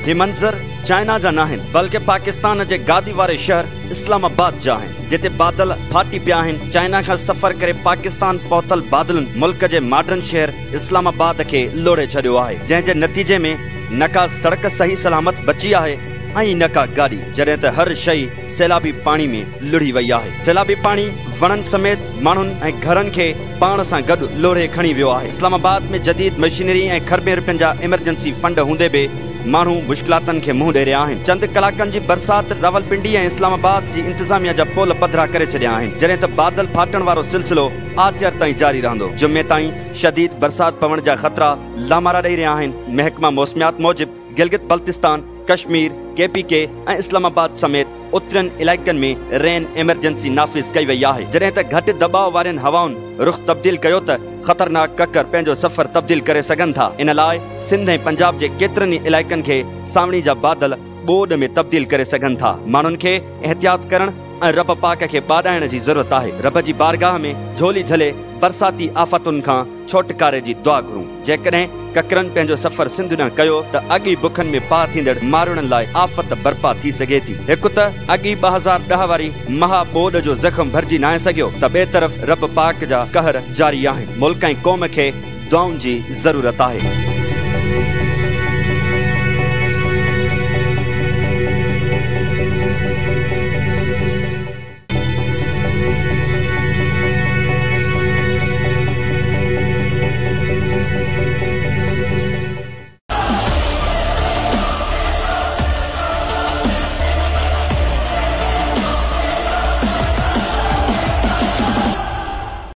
ये मंजर चाइना जा नाहिन बल्कि पाकिस्तान जे गादी वारे शहर इस्लामाबाद जा आहिनि, जिते बादल फाटी पिया आहिनि। चाइना खां सफ़र करे पाकिस्तान पहुतल बादलनि मुल्क जे मॉडर्न शहर इस्लामाबाद खे लोड़े छॾियो आहे, जंहिं जे नतीजे में न का सड़क सही सलामत बची आहे ऐं न का गाड़ी, जॾहिं त हर शइ सैलाबी पानी में लुढ़ी वई आहे। सैलाबी पानी वणनि समेत माण्हुनि ऐं घरनि खे पाण सां गॾु लोड़े खणी वियो आहे। इस्लामाबाद में जदीद मशीनरी ऐं खरबे रुपयनि जा इमरजेंसी फंड हूंदे बि माण्हू मुश्किलातनि खे मुंहुं ॾेई रहिया आहिनि। चंद कलाकनि जी बरसाति रावलपिंडी ऐं इस्लामाबाद जी इंतज़ामिया जा पोल पधरा करे छॾिया आहिनि, जॾहिं त बादल फाटण वारो सिलसिलो आर्चर ताईं जारी रहंदो। जुमे ताईं शदीद बरसाति पवण जा ख़तरा लामारा ॾेई रहिया आहिनि। महकमा मौसमियात मूजिब गिलगित बल्तिस्तान, कश्मीर, KPK ऐं इस्लामाबाद समेत उतरनि इलाइक़नि में रेन इमरजेंसी नाफ़िज़ कई वई आहे, जॾहिं त घटि दबाव वारनि हवाउनि रुख़ तब्दील कयो त ख़तरनाक ककर पंहिंजो सफ़र तब्दील करे सघनि था। इन लाइ सिंध ऐं पंजाब जे केतिरनि ई इलाइक़नि खे सावणी जा बादल ॿोॾ में तब्दील करे सघनि था। माण्हुनि खे एहतियात करण ऐं रब पाक खे ॿाॾाइण जी ज़रूरत आहे। रब जी बारगाह में झोली झले बरसाती आफ़तुनि खां छोटकारे जी दुआ घुरूं। जेकॾहिं ककरनि पंहिंजो सफ़र सिंध न कयो त अॻी बुखनि में पार थींदड़ माण्हुनि लाइ आफ़त बर्पा थी सघे थी। हिकु त अॻी 2010 वारी महा ॿोॾ जो ज़ख़्म भरिजी न सघियो, त ॿिए तरफ़ रब पाक जा कहर जारी आहिनि। मुल्क ऐं क़ौम खे दुआउनि जी ज़रूरत आहे।